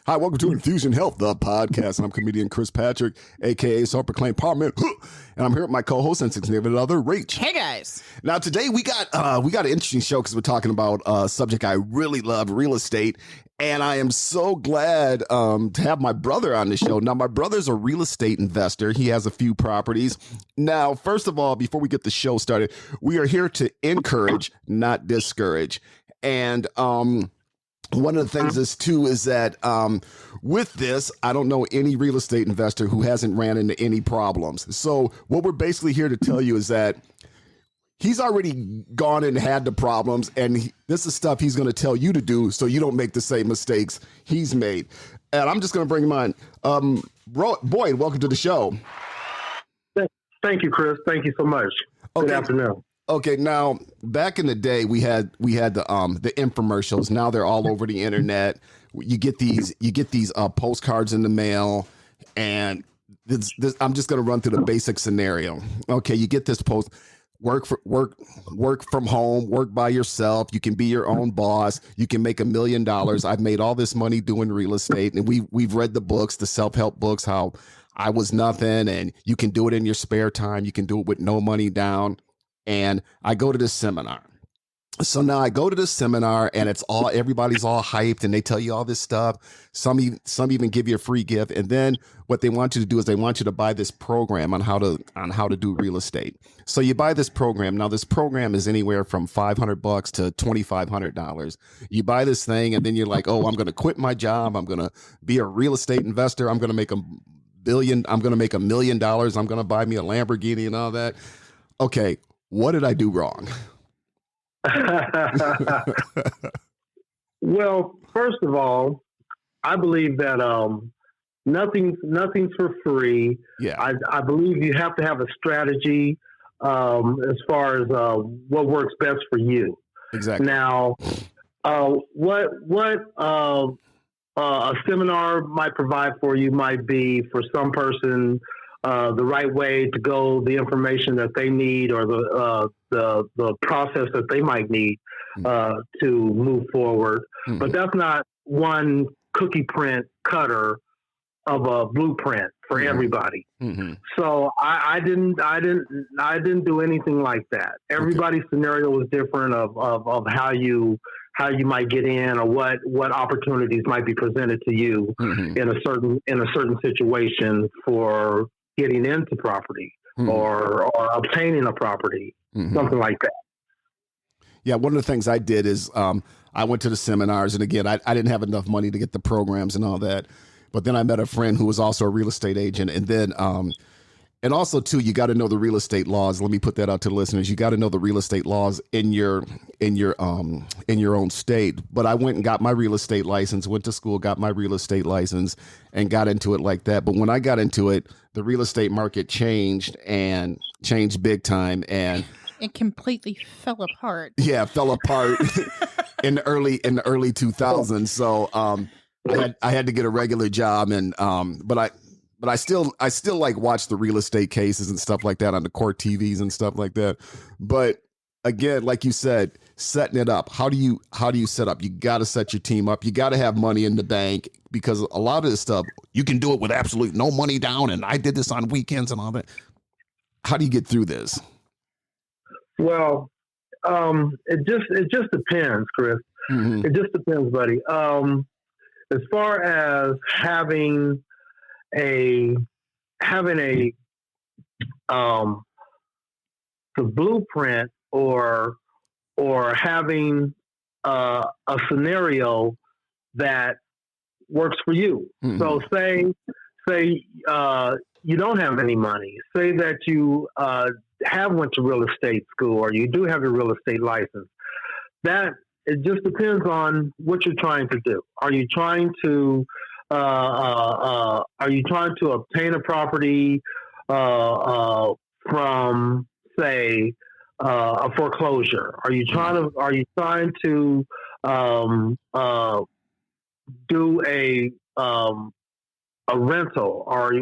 Hi, welcome to Infusion Health, the podcast, and I'm comedian Chris Patrick, aka self-proclaimed Parliament, and I'm here with my co-host and significant other, Rach. Hey guys! Now today we got an interesting show because we're talking about a subject I really love, real estate, and I am so glad to have my brother on the show. Now my brother's a real estate investor. He has a few properties. Now, first of all, before we get the show started, we are here to encourage, not discourage, and one of the things is too is that with this, I don't know any real estate investor who hasn't ran into any problems. So what we're basically here to tell you is that he's already gone and had the problems, and this is stuff he's going to tell you to do so you don't make the same mistakes he's made. And I'm just going to bring him on. Boyd, welcome to the show. Thank you, Chris. Thank you so much. Okay. Good afternoon. Okay, now back in the day, we had the infomercials. Now they're all over the internet. You get these postcards in the mail, and I'm just going to run through the basic scenario. Okay, you get this post: work from home, work by yourself. You can be your own boss. You can make $1 million. I've made all this money doing real estate, and we've read the books, the self-help books, how I was nothing, and you can do it in your spare time. You can do it with no money down. And I go to this seminar. So now I go to this seminar, and everybody's all hyped, and they tell you all this stuff. Some even give you a free gift. And then what they want you to do is they want you to buy this program on how to do real estate. So you buy this program. Now this program is anywhere from $500 to $2,500. You buy this thing, and then you're like, oh, I'm going to quit my job. I'm going to be a real estate investor. I'm going to make $1 million. I'm going to make $1 million. I'm going to buy me a Lamborghini and all that. Okay. What did I do wrong? Well, first of all, I believe that nothing's for free. Yeah. I believe you have to have a strategy as far as what works best for you. Exactly. Now, what a seminar might provide for you might be for some person the right way to go, the information that they need, or the process that they might need to move forward. Mm-hmm. But that's not one cookie print cutter of a blueprint for everybody. Mm-hmm. So I didn't do anything like that. Everybody's scenario was different of how you might get in, or what opportunities might be presented to you in a certain situation for getting into property or obtaining a property, something like that. Yeah, one of the things I did is I went to the seminars, and again, I didn't have enough money to get the programs and all that. But then I met a friend who was also a real estate agent, and then and also too, you got to know the real estate laws. Let me put that out to the listeners. You got to know the real estate laws in your own state. But I went and got my real estate license, went to school, got my real estate license, and got into it like that. But when I got into it, the real estate market changed big time, and it completely fell apart. Yeah, fell apart in the early 2000s. So I had to get a regular job, and but I still like watch the real estate cases and stuff like that on the court TVs and stuff like that. But again, like you said, setting it up. How do you set up? You got to set your team up. You got to have money in the bank, because a lot of this stuff you can do it with absolutely no money down. And I did this on weekends and all that. How do you get through this? Well, it just depends, Chris. Mm-hmm. It just depends, buddy. As far as having a the blueprint or having a scenario that works for you. Mm-hmm. So say you don't have any money. Say that you have went to real estate school, or you do have a real estate license. That it just depends on what you're trying to do. Are you trying to obtain a property from, say, a foreclosure? Are you trying to do a a rental, or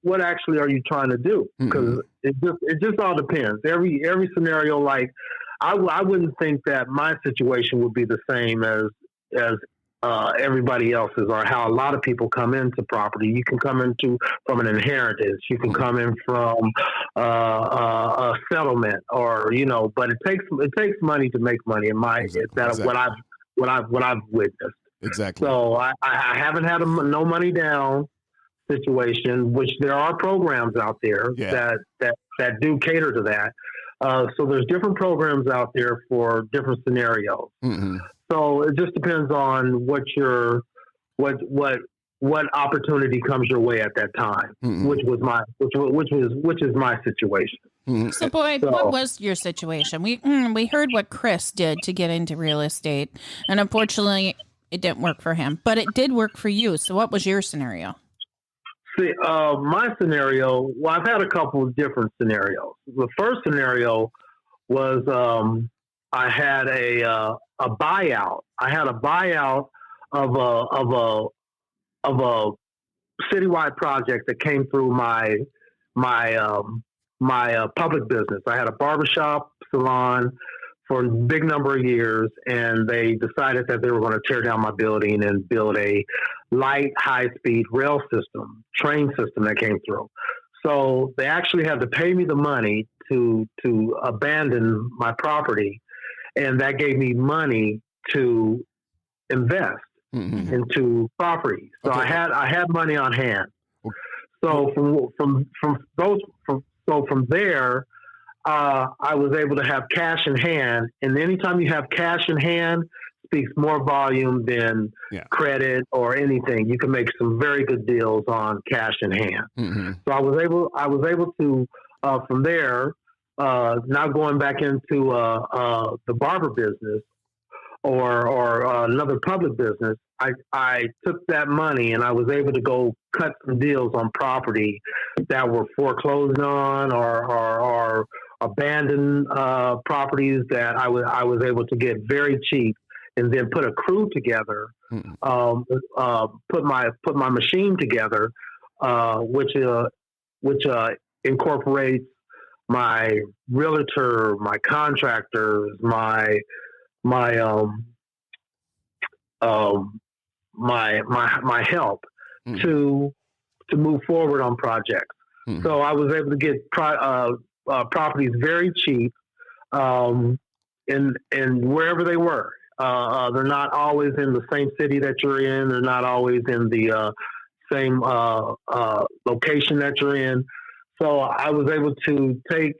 what actually are you trying to do? Because it just all depends. Every scenario, like I wouldn't think that my situation would be the same as everybody else's, or how a lot of people come into property. You can come into from an inheritance. You can come in from a settlement, or but it takes money to make money. That's what I've witnessed. Exactly. So I haven't had a no money down situation, which there are programs out there that do cater to that. So there's different programs out there for different scenarios. So it just depends on what opportunity comes your way at that time, which is my situation. So, Boyd, what was your situation? We heard what Chris did to get into real estate, and unfortunately, it didn't work for him. But it did work for you. So, what was your scenario? See, my scenario. Well, I've had a couple of different scenarios. The first scenario was I had a buyout. I had a buyout of a citywide project that came through my public business. I had a barbershop salon for a big number of years, and they decided that they were going to tear down my building and build a light, high-speed rail system, train system that came through. So they actually had to pay me the money to abandon my property, and that gave me money to invest into properties. So I had money on hand. So from there, I was able to have cash in hand, and anytime you have cash in hand, speaks more volume than credit or anything. You can make some very good deals on cash in hand. So I was able to from there, now going back into the barber business or another public business, I took that money and I was able to go cut some deals on property that were foreclosed on or abandoned properties that I was able to get very cheap, and then put a crew together, put my machine together, which incorporates my realtor, my contractors, my help to move forward on projects. So I was able to get properties very cheap, in wherever they were. They're not always in the same city that you're in. They're not always in the same location that you're in. So I was able to take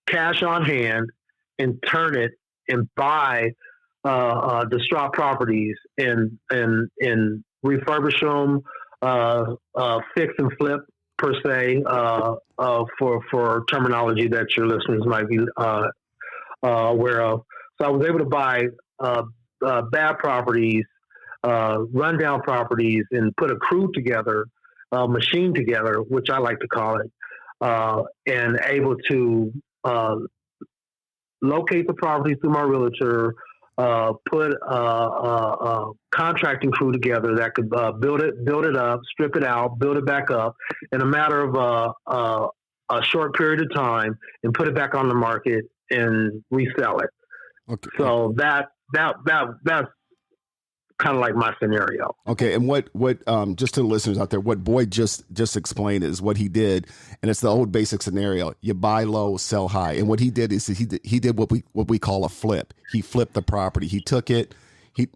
cash on hand and turn it and buy distraught properties and refurbish them, fix and flip per se, for terminology that your listeners might be aware of. So I was able to buy bad properties, rundown properties, and put a crew together, machine together, which I like to call it, and able to locate the properties through my realtor, put a contracting crew together that could build it up, strip it out, build it back up in a matter of a short period of time, and put it back on the market and resell it. Okay. So that's kind of like my scenario. Okay, and what just to the listeners out there, what Boyd just explained is what he did, and it's the old basic scenario: you buy low, sell high. And what he did is he did what we call a flip. He flipped the property. He took it. He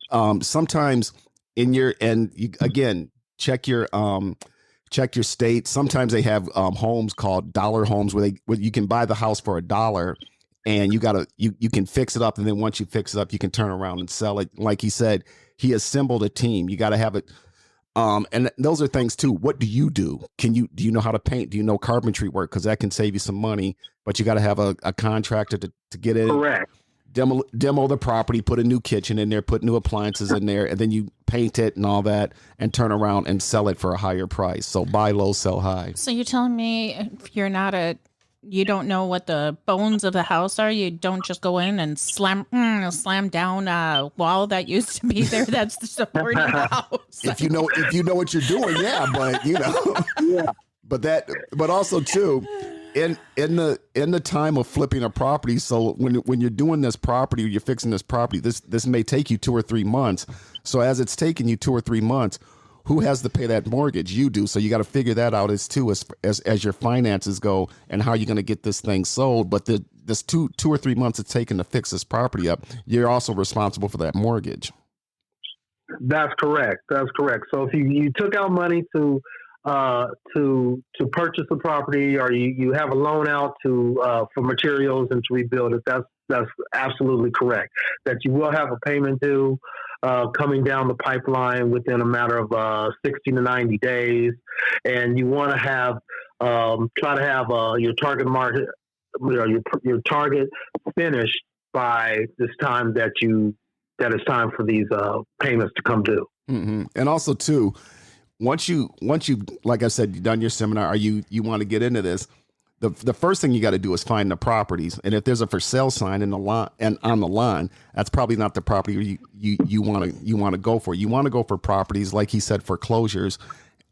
sometimes in your again check your state. Sometimes they have homes called dollar homes where you can buy the house for $1. And you can fix it up, and then once you fix it up, you can turn around and sell it. Like he said, he assembled a team. You got to have it, and those are things too. What do you do? Do you know how to paint? Do you know carpentry work? Because that can save you some money. But you got to have a contractor to get in. Correct. Demo the property, put a new kitchen in there, put new appliances in there, and then you paint it and all that, and turn around and sell it for a higher price. So buy low, sell high. So you're telling me if you're not a you don't know what the bones of the house are, you don't just go in and slam down a wall that used to be there that's supporting the house. If you know what you're doing, yeah, but Yeah. but also too, in the time of flipping a property, so when you're doing this property or you're fixing this property, this may take you 2 or 3 months. So as it's taking you 2 or 3 months, who has to pay that mortgage? You do. So you got to figure that out as your finances go and how you're going to get this thing sold. But this 2 or 3 months it's taken to fix this property up, you're also responsible for that mortgage. That's correct. So if you took out money to purchase the property, or you have a loan out for materials and to rebuild it, that's absolutely correct. That you will have a payment due coming down the pipeline within a matter of 60 to 90 days, and you want to try to have your target market, your target finished by this time that it's time for these payments to come due. Mm-hmm. And also too, once you like I said, you've done your seminar, or you want to get into this, the first thing you got to do is find the properties. And if there's a for sale sign in the line and on the line, that's probably not the property you want to go for. You want to go for properties, like he said, foreclosures.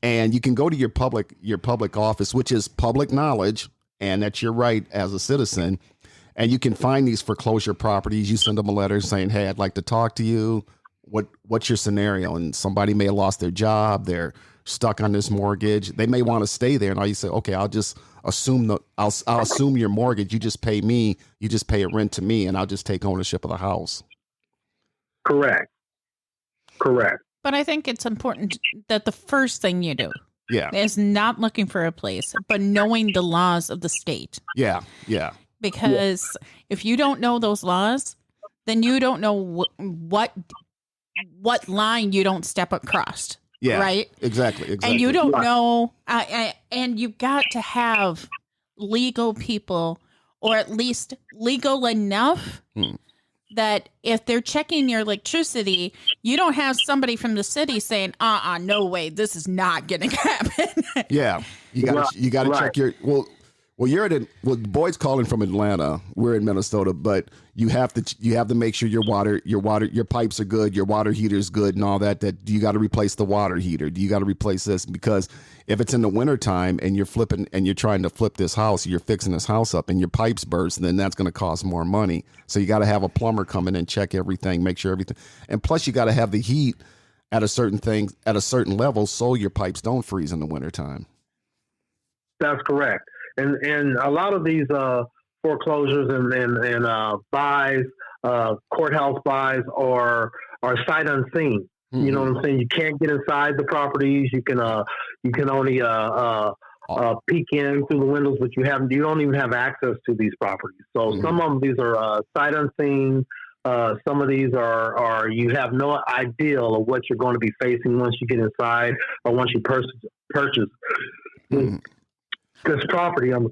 And you can go to your public office, which is public knowledge, and that's your right as a citizen. And you can find these foreclosure properties. You send them a letter saying, "Hey, I'd like to talk to you. What's your scenario?" And somebody may have lost their job. They're stuck on this mortgage. They may want to stay there. And all you say, "Okay, I'll just assume I'll assume your mortgage. You just pay me. You just pay a rent to me, and I'll just take ownership of the house." Correct. But I think it's important that the first thing you do is not looking for a place, but knowing the laws of the state. Yeah. Because if you don't know those laws, then you don't know what line you don't step across. Yeah. Right. Exactly. And you don't know. And you've got to have legal people, or at least legal enough that if they're checking your electricity, you don't have somebody from the city saying, no way, this is not going to happen. Yeah. You got to check your, Boyd's calling from Atlanta. We're in Minnesota, but you have to make sure your pipes are good, your water heater's good, and all that. That you got to replace the water heater. Do you got to replace this? Because if it's in the wintertime and you're trying to flip this house, you're fixing this house up, and your pipes burst, then that's going to cost more money. So you got to have a plumber come in and check everything, make sure everything, and plus you got to have the heat at a certain level, so your pipes don't freeze in the wintertime. That's correct. And a lot of these foreclosures and buys, courthouse buys are sight unseen. Mm-hmm. You know what I'm saying? You can't get inside the properties. You can only peek in through the windows, but you don't even have access to these properties. So some of these are sight unseen. Some of these are you have no idea of what you're going to be facing once you get inside, or once you purchase. This property on the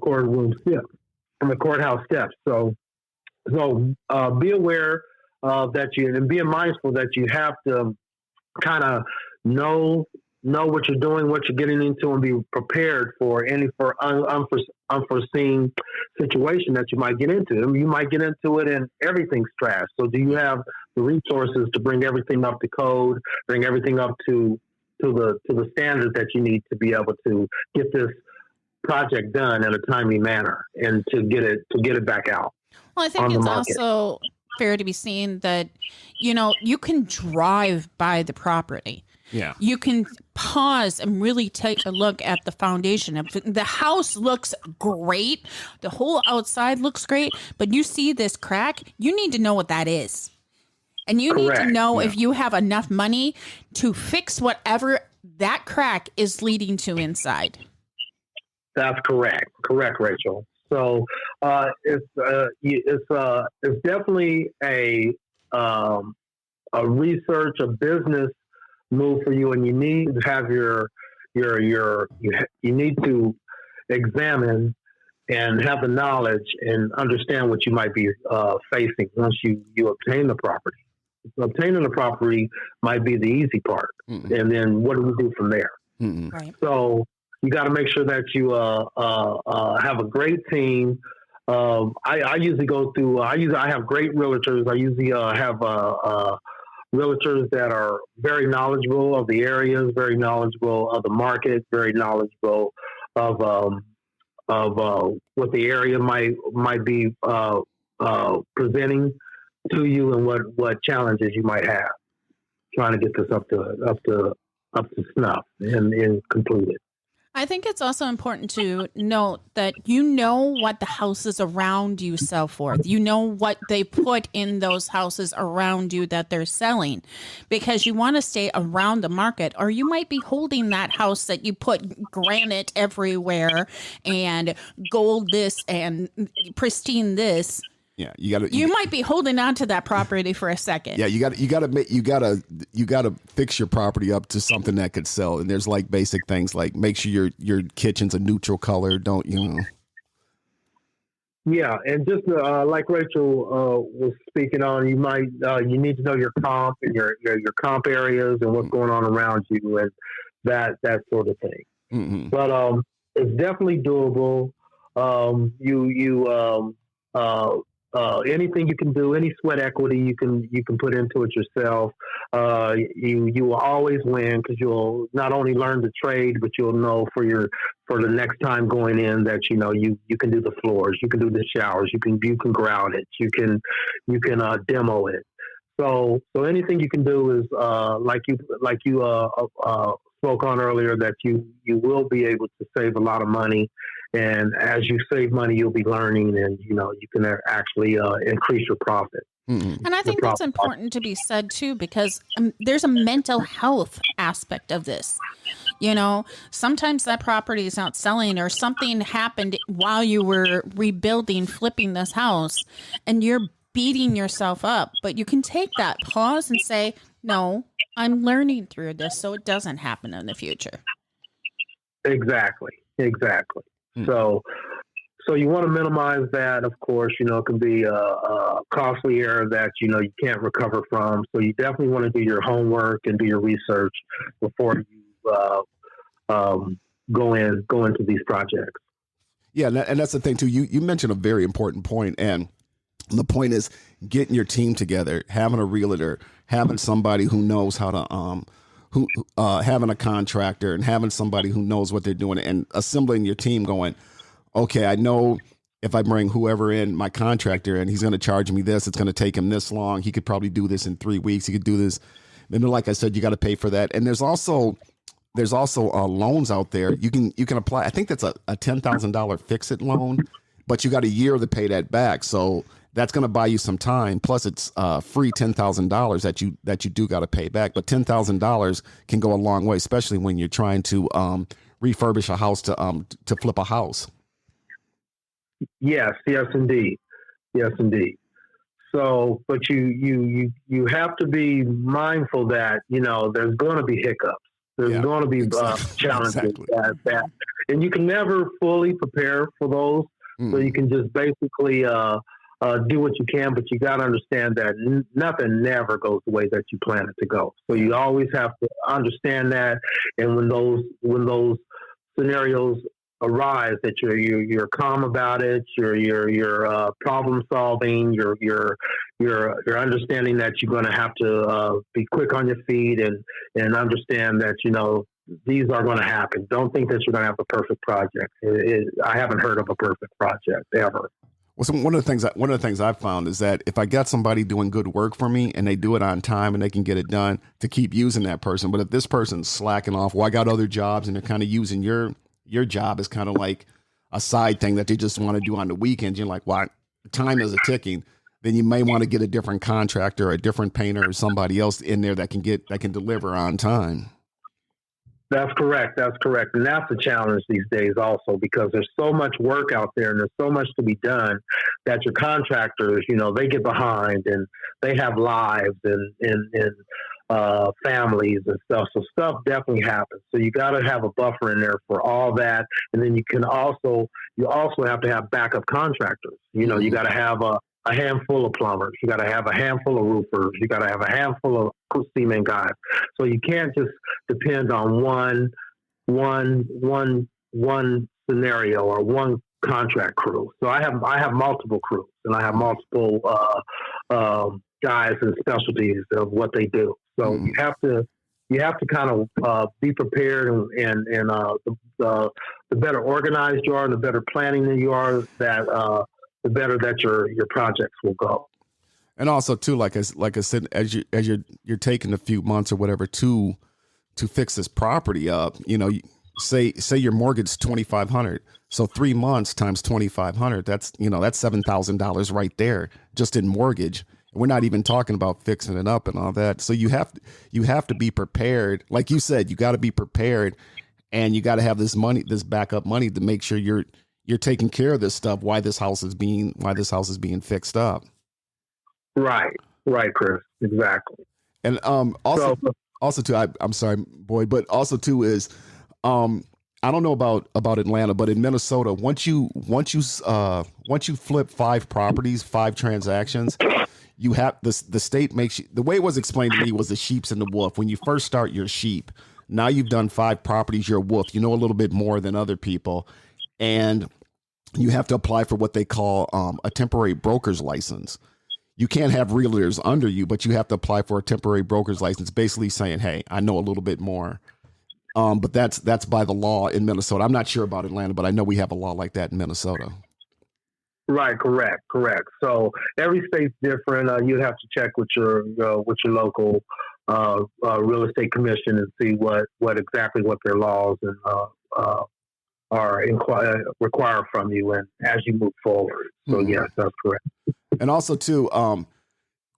on the courthouse steps. So be aware that and being mindful that you have to kind of know what you're doing, what you're getting into, and be prepared for unforeseen situation that you might get into. I mean, you might get into it and everything's trash. So do you have the resources to bring everything up to code, bring everything up to the standard that you need to be able to get this project done in a timely manner and to get it back out? Well, I think it's also fair to be seen that, you can drive by the property. Yeah. You can pause and really take a look at the foundation. If the house looks great, the whole outside looks great, but you see this crack, you need to know what that is. And you need to know if you have enough money to fix whatever that crack is leading to inside. That's correct, Rachel. So it's definitely a research, a business move for you, and you need to have you need to examine and have the knowledge and understand what you might be facing once you obtain the property. Obtaining the property might be the easy part, and then what do we do from there? Right. So you got to make sure that you have a great team. I usually go through. I have great realtors. I usually have realtors that are very knowledgeable of the areas, very knowledgeable of the market, very knowledgeable of what the area might be presenting to you, and what challenges you might have trying to get this up to snuff and complete it. I think it's also important to note that you know what the houses around you sell for. You know what they put in those houses around you that they're selling, because you want to stay around the market, or you might be holding that house that you put granite everywhere and gold this and pristine this. Yeah, you might be holding on to that property for a second. Yeah, you gotta fix your property up to something that could sell. And there's like basic things like make sure your kitchen's a neutral color. Don't you know? Yeah, and just like Rachel was speaking on, you need to know your comp and your comp areas and what's going on around you and that sort of thing. Mm-hmm. But it's definitely doable. Anything you can do, any sweat equity you can put into it yourself. You will always win, because you'll not only learn the trade, but you'll know for the next time going in that you can do the floors, you can do the showers, you can grout it, you can demo it. So anything you can do is like you spoke on earlier, that you will be able to save a lot of money. And as you save money, you'll be learning, and you can actually increase your profit. Mm-hmm. And I think that's important to be said too, because there's a mental health aspect of this. Sometimes that property is not selling, or something happened while you were rebuilding, flipping this house, and you're beating yourself up. But you can take that pause and say, no, I'm learning through this so it doesn't happen in the future. Exactly. So you want to minimize that. Of course, it can be a costly error that you can't recover from. So you definitely want to do your homework and do your research before you go into these projects. Yeah, and that's the thing too. You mentioned a very important point, and the point is getting your team together, having a realtor, having somebody who knows how to having a contractor, and having somebody who knows what they're doing, and assembling your team going, okay, I know if I bring whoever in, my contractor, and he's going to charge me this, it's going to take him this long. He could probably do this in 3 weeks. He could do this. And then, like I said, you got to pay for that. And there's also loans out there. You can apply. I think that's a $10,000 fix-it loan, but you got a year to pay that back. So that's going to buy you some time. Plus, it's free $10,000 that you do got to pay back. But $10,000 can go a long way, especially when you're trying to refurbish a house to flip a house. Yes, indeed. So, but you have to be mindful that there's going to be hiccups. There's going to be challenges that, and you can never fully prepare for those. So you can just basically do what you can, but you got to understand that nothing never goes the way that you plan it to go. So you always have to understand that, and when those scenarios arise, that you're calm about it, you're problem solving, you're understanding that you're going to have to be quick on your feet and understand that these are going to happen. Don't think that you're going to have a perfect project. I haven't heard of a perfect project ever. Well, so one of the things I've found is that if I got somebody doing good work for me and they do it on time and they can get it done, to keep using that person. But if this person's slacking off, I got other jobs, and they're kind of using your job as kind of like a side thing that they just want to do on the weekends, you're like, well, time is a ticking. Then you may want to get a different contractor, a different painter, or somebody else in there that can deliver on time. That's correct. And that's a challenge these days also, because there's so much work out there and there's so much to be done that your contractors, they get behind, and they have lives and families and stuff. So stuff definitely happens. So you got to have a buffer in there for all that. And then you also have to have backup contractors. You got to have a handful of plumbers. You got to have a handful of roofers. You got to have a handful of cement guys. So you can't just depend on one one scenario or one contract crew. So I have multiple crews, and I have multiple guys and specialties of what they do. So you have to kind of be prepared, and the better organized you are, and the better planning that you are, that the better that your projects will go. And also too, like I said, as you're taking a few months or whatever to fix this property up, say your mortgage is $2,500, so 3 months times $2,500, that's $7,000 right there just in mortgage. We're not even talking about fixing it up and all that. So you have to be prepared. Like you said, you got to be prepared, and you got to have this backup money to make sure you're taking care of this stuff while this house is being fixed up. Right, Chris, exactly. And also too, I'm sorry, Boyd, but also too is, I don't know about Atlanta, but in Minnesota, once you flip 5 properties, 5 transactions, you have the state makes you, the way it was explained to me was the sheep's and the wolf. When you first start, you're sheep. Now you've done 5 properties, you're a wolf. You know a little bit more than other people, and you have to apply for what they call a temporary broker's license. You can't have realtors under you, but you have to apply for a temporary broker's license, basically saying, hey, I know a little bit more. But that's by the law in Minnesota. I'm not sure about Atlanta, but I know we have a law like that in Minnesota. Right, correct. So every state's different. You have to check with your local real estate commission and see what exactly what their laws and require from you, and as you move forward. So yes, that's correct. And also too,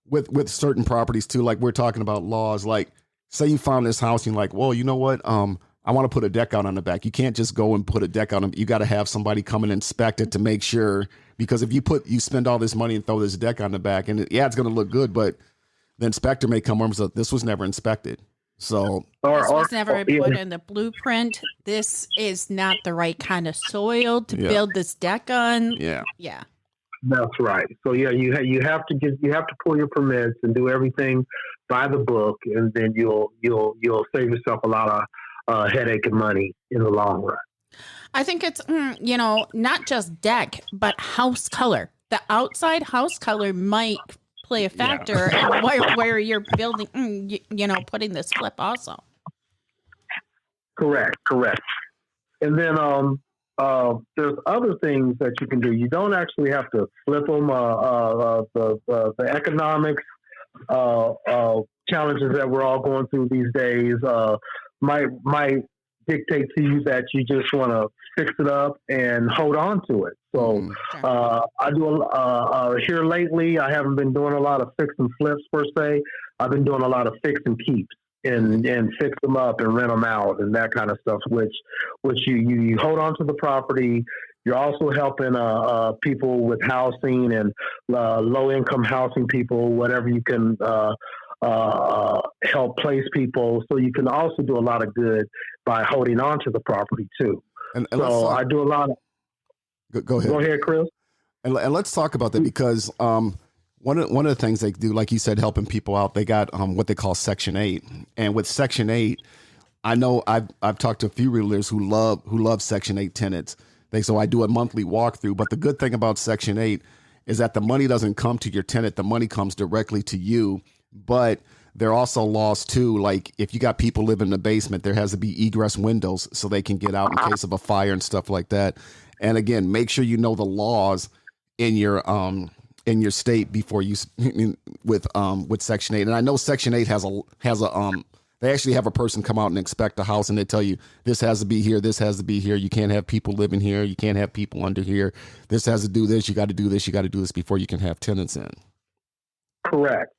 with certain properties too, like we're talking about laws, like say you found this house and you're like, well, you know what? I want to put a deck out on the back. You can't just go and put a deck out. You got to have somebody come and inspect it to make sure, because if you spend all this money and throw this deck on the back, and it's going to look good, but the inspector may come over and say, this was never inspected. So this was never put in the blueprint. This is not the right kind of soil to build this deck on. Yeah. That's right. So yeah, you have to pull your permits and do everything by the book, and then you'll save yourself a lot of headache and money in the long run. I think it's not just deck, but house color. The outside house color might play a factor in where you're building. Putting this flip also. Correct. And then there's other things that you can do. You don't actually have to flip them. The economics challenges that we're all going through these days might dictate to you that you just want to fix it up and hold on to it. So I do here lately. I haven't been doing a lot of fix and flips per se. I've been doing a lot of fix and keeps. And fix them up and rent them out and that kind of stuff, which you hold on to the property. You're also helping people with housing and low income housing people, whatever you can help place people. So you can also do a lot of good by holding on to the property too. And so I do a lot of. Go ahead. Go ahead, Chris. And let's talk about that, because one of the things they do, like you said, helping people out, they got what they call Section 8. And with Section 8, I know I've talked to a few realtors who love Section 8 tenants. So I do a monthly walkthrough. But the good thing about Section 8 is that the money doesn't come to your tenant. The money comes directly to you. But there are also laws too. Like if you got people living in the basement, there has to be egress windows so they can get out in case of a fire and stuff like that. And again, make sure you know the laws in your state before you with Section 8. And I know Section 8 has a they actually have a person come out and inspect the house, and they tell you this has to be here, this has to be here. You can't have people living here, you can't have people under here. This has to do this, you got to do this, you got to do this before you can have tenants in. Correct.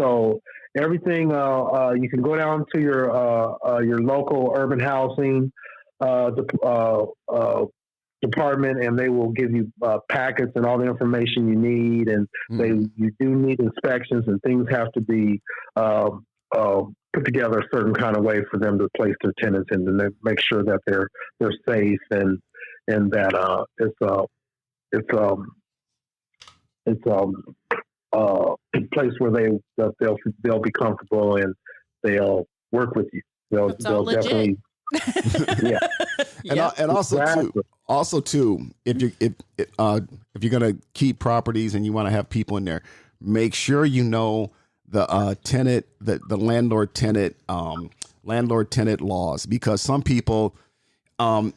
So everything you can go down to your local urban housing department, and they will give you packets and all the information you need. And you do need inspections, and things have to be put together a certain kind of way for them to place their tenants in, and make sure that they're safe and that it's a place where they'll be comfortable and they'll work with you. They'll legit. definitely. Yeah. And also too, if you're gonna keep properties and you want to have people in there, make sure you know the tenant, the landlord tenant laws, because some people in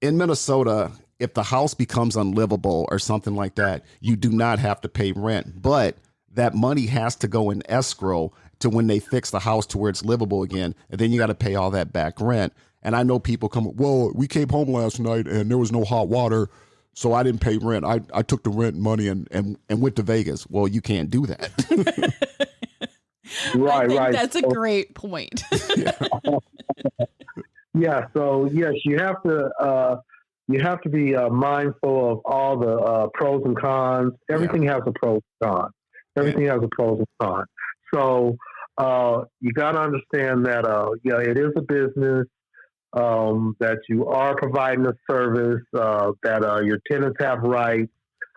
Minnesota, if the house becomes unlivable or something like that, you do not have to pay rent, but that money has to go in escrow to when they fix the house to where it's livable again, and then you got to pay all that back rent. And I know people come, well, we came home last night and there was no hot water, so I didn't pay rent. I took the rent money and went to Vegas. Well, you can't do that. Right. That's a great point. Yeah. So yes, you have to be mindful of all the pros and cons. Everything has a pros and cons. Everything has a pros and cons. So you got to understand that it is a business, that you are providing a service, that your tenants have rights,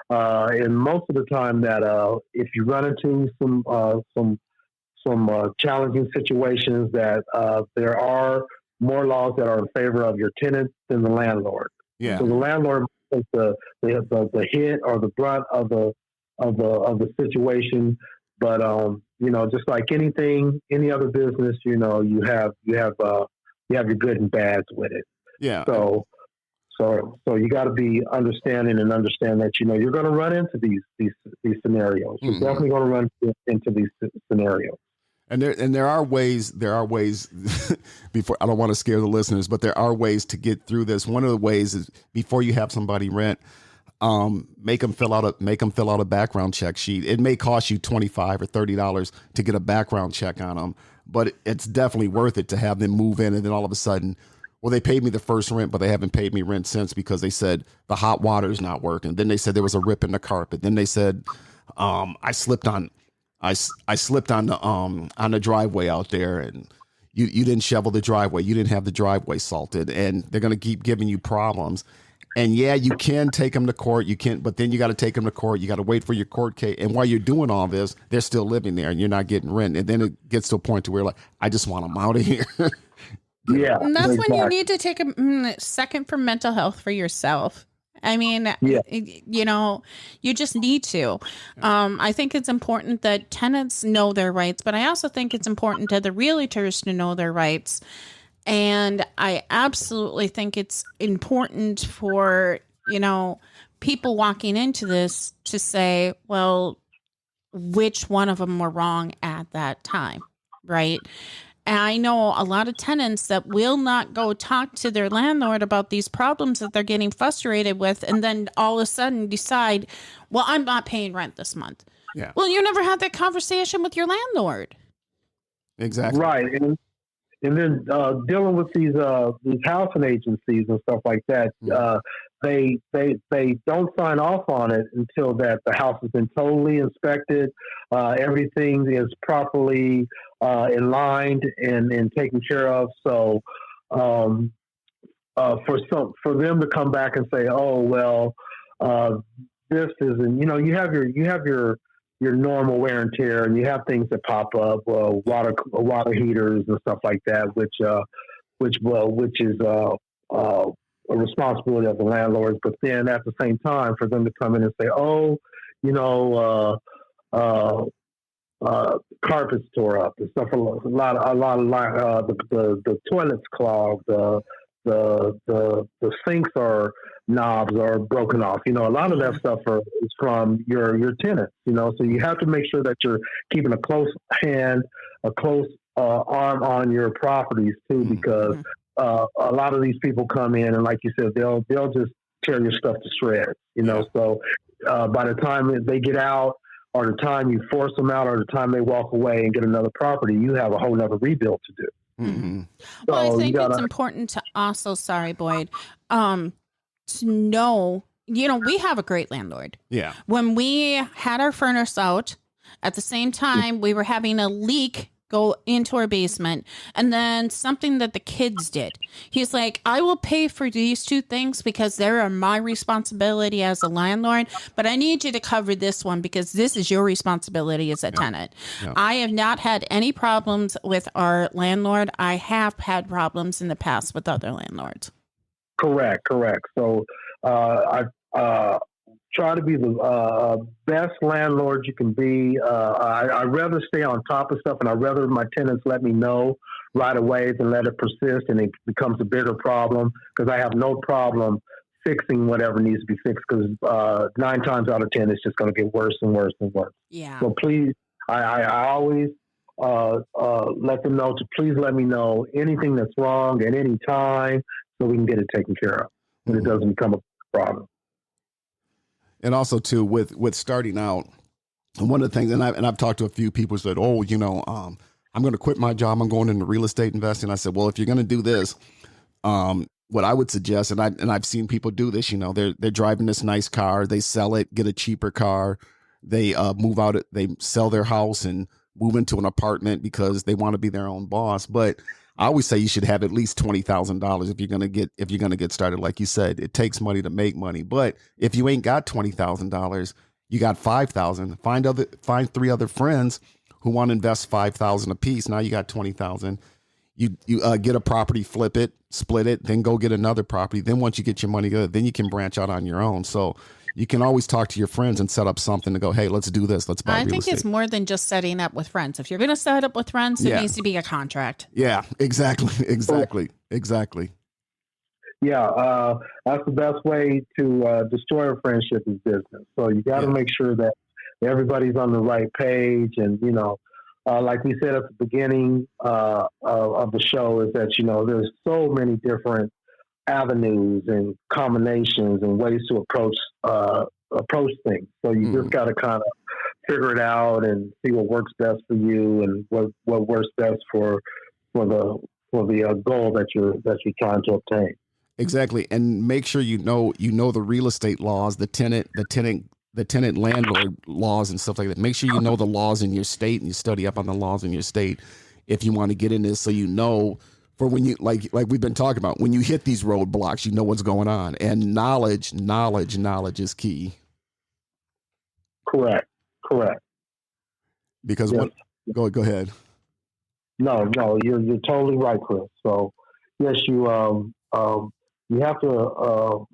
and most of the time that if you run into some challenging situations, that there are more laws that are in favor of your tenants than the landlord. Yeah. So the landlord takes the hit or the brunt of the situation. But just like any other business, you have your good and bads with it. Yeah. So you got to be understanding and understand that you're going to run into these scenarios. You're definitely going to run into these scenarios. And there are ways before, I don't want to scare the listeners, but there are ways to get through this. One of the ways is before you have somebody rent, make them fill out a background check sheet. It may cost you $25 or $30 to get a background check on them, but it's definitely worth it to have them move in. And then all of a sudden, well, they paid me the first rent, but they haven't paid me rent since because they said the hot water is not working. Then they said there was a rip in the carpet. Then they said, I slipped on the driveway out there, and you didn't shovel the driveway. You didn't have the driveway salted, and they're going to keep giving you problems. And yeah, you can take them to court. You can, but then you got to take them to court. You got to wait for your court case. And while you're doing all this, they're still living there, and you're not getting rent. And then it gets to a point to where like, I just want them out of here. Yeah, and that's when you need to take a second for mental health for yourself. I mean, you just need to. I think it's important that tenants know their rights, but I also think it's important to the realtors to know their rights. And I absolutely think it's important for, people walking into this to say, well, which one of them were wrong at that time, right? And I know a lot of tenants that will not go talk to their landlord about these problems that they're getting frustrated with, and then all of a sudden decide, well, I'm not paying rent this month. Yeah. Well, you never had that conversation with your landlord. Exactly. Right. And then dealing with these housing agencies and stuff like that, they don't sign off on it until that the house has been totally inspected, everything is properly in-lined and taken care of. So for them to come back and say, oh well, this isn't, you have your normal wear and tear, and you have things that pop up, water heaters and stuff like that, which is a responsibility of the landlords. But then at the same time, for them to come in and say, oh, carpets tore up and stuff, the toilets clogged, the sinks are knobs are broken off. A lot of that stuff is from your tenants. So you have to make sure that you're keeping a close hand, a close arm on your properties too, because a lot of these people come in and, like you said, they'll just tear your stuff to shreds. So by the time they get out, or the time you force them out, or the time they walk away and get another property, you have a whole nother rebuild to do. Mm-hmm. Well, I think it's important to also, sorry, Boyd, to know, we have a great landlord. Yeah. When we had our furnace out, at the same time, we were having a leak go into our basement. And then something that the kids did. He's like, I will pay for these two things because they are my responsibility as a landlord, but I need you to cover this one because this is your responsibility as a tenant. Yeah. I have not had any problems with our landlord. I have had problems in the past with other landlords. Correct. So I try to be the best landlord you can be. I'd rather stay on top of stuff, and I'd rather my tenants let me know right away than let it persist and it becomes a bigger problem, because I have no problem fixing whatever needs to be fixed, because 9 times out of 10 it's just going to get worse and worse and worse. Yeah. So please, I always let them know to please let me know anything that's wrong at any time so we can get it taken care of when it doesn't become a problem. And also too, with starting out, one of the things, and I've talked to a few people who said, oh, I'm going to quit my job. I'm going into real estate investing. I said, well, if you're going to do this, what I would suggest, and I've seen people do this, they're driving this nice car, they sell it, get a cheaper car, they move out, they sell their house and move into an apartment because they want to be their own boss. But I always say you should have at least $20,000 if you're gonna get started. Like you said, it takes money to make money. But if you ain't got $20,000, you got $5,000. Find 3 other friends who want to invest $5,000 a piece. Now you got $20,000. You get a property, flip it, split it, then go get another property. Then once you get your money good, then you can branch out on your own. So you can always talk to your friends and set up something to go, hey, let's do this. Let's buy real estate. I think it's more than just setting up with friends. If you're going to set up with friends, it needs to be a contract. Yeah, exactly. Yeah, that's the best way to destroy a friendship is business. So you got to make sure that everybody's on the right page. And, like we said at the beginning of the show, is that, there's so many different avenues and combinations and ways to approach things. So you just got to kind of figure it out and see what works best for you and what works best for the goal that you're trying to obtain. Exactly, and make sure you know the real estate laws, the tenant landlord laws and stuff like that. Make sure you know the laws in your state and you study up on the laws in your state if you want to get in this, so for when you like we've been talking about, when you hit these roadblocks, you know what's going on, and knowledge is key. Correct. Because go ahead. No, you're totally right, Chris. So yes, you have to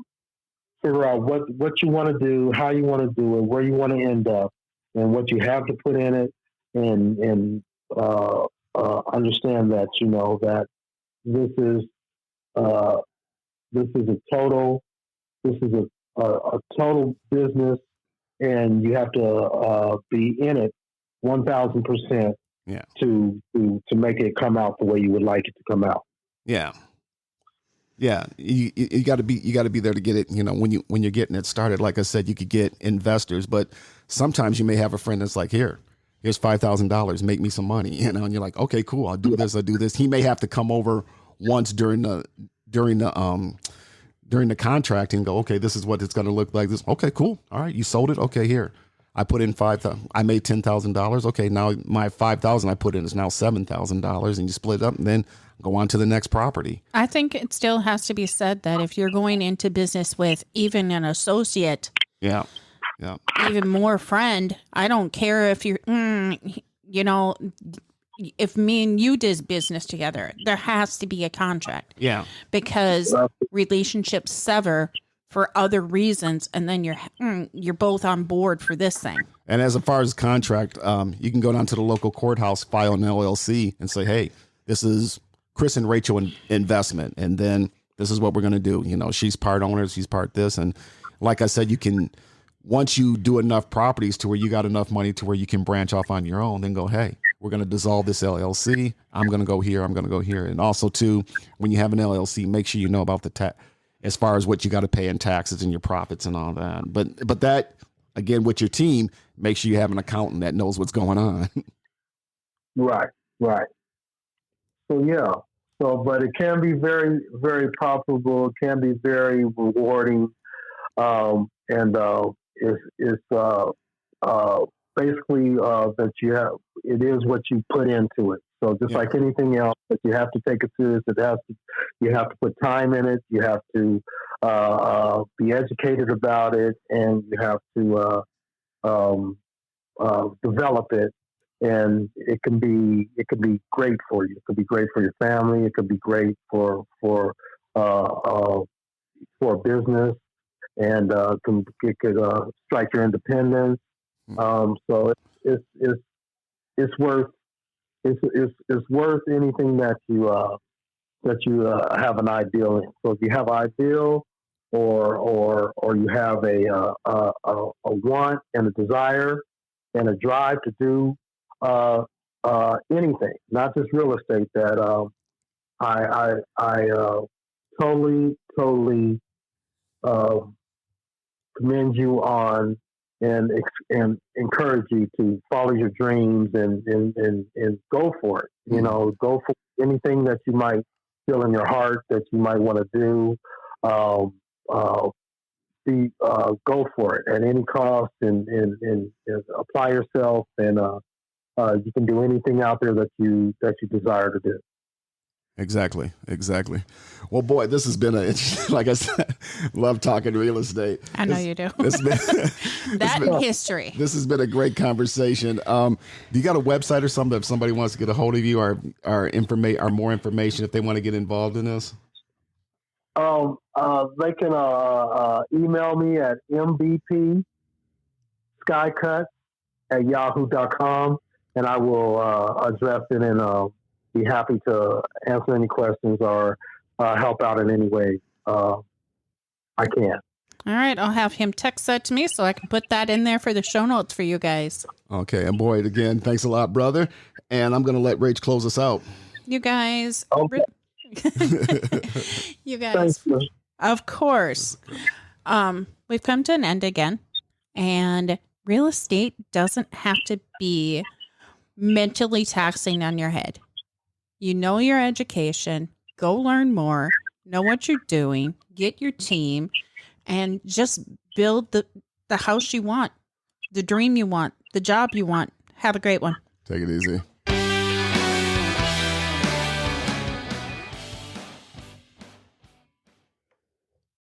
figure out what you want to do, how you want to do it, where you want to end up, and what you have to put in it, and understand that that this is a total business, and you have to be in it 1,000% to make it come out the way you would like it to come out. Yeah. You got to be there to get it. When you're getting it started, like I said, you could get investors, but sometimes you may have a friend that's like, here's $5,000, make me some money, and you're like, okay, cool, I'll do this. He may have to come over once during the contract and go, okay, this is what it's going to look like. This, okay, cool. All right, you sold it. Okay, here, I put in $5,000. I made $10,000. Okay, now my $5,000 I put in is now $7,000, and you split it up, and then go on to the next property. I think it still has to be said that if you're going into business with even an associate, even more friend, I don't care if you're, if me and you did business together, there has to be a contract. Yeah. Because relationships sever for other reasons, and then you're both on board for this thing. And as far as contract, you can go down to the local courthouse, file an LLC, and say, hey, this is Chris and Rachel investment, and then this is what we're going to do. She's part owner, she's part this. And like I said, you can, once you do enough properties to where you got enough money to where you can branch off on your own, then go, hey, we're going to dissolve this LLC. I'm going to go here. I'm going to go here. And also too, when you have an LLC, make sure you know about the tax, as far as what you got to pay in taxes and your profits and all that. But that, again, with your team, make sure you have an accountant that knows what's going on. Right. So, but it can be very, very profitable. It can be very rewarding, and it's basically that you have. It is what you put into it. So just like anything else, that you have to take it serious. You have to put time in it. You have to be educated about it, and you have to develop it. And it can be great for you. It could be great for your family. It could be great for business, and it could strike your independence. So it's worth anything that you have an ideal in. So if you have ideal, or you have a want and a desire and a drive to do anything, not just real estate, that I totally commend you on, and encourage you to follow your dreams and go for it. You know, go for anything that you might feel in your heart that you might want to do. Go for it at any cost, and apply yourself, and you can do anything out there that you desire to do. Exactly. Well, boy, this has been like I said, love talking real estate. I know you do. History. This has been a great conversation. Do you got a website or something if somebody wants to get a hold of you, or more information if they want to get involved in this? They can email me at mbpskycuts@yahoo.com, and I will address it, and be happy to answer any questions or help out in any way I can. All right, I'll have him text that to me so I can put that in there for the show notes for you guys. Okay, and Boyd, again, thanks a lot, brother. And I'm going to let Rach close us out. You guys. Okay. You guys. Thanks, of course. We've come to an end again, and real estate doesn't have to be mentally taxing on your head. You know your education, go learn more, know what you're doing, get your team, and just build the house you want, the dream you want, the job you want. Have a great one. Take it easy.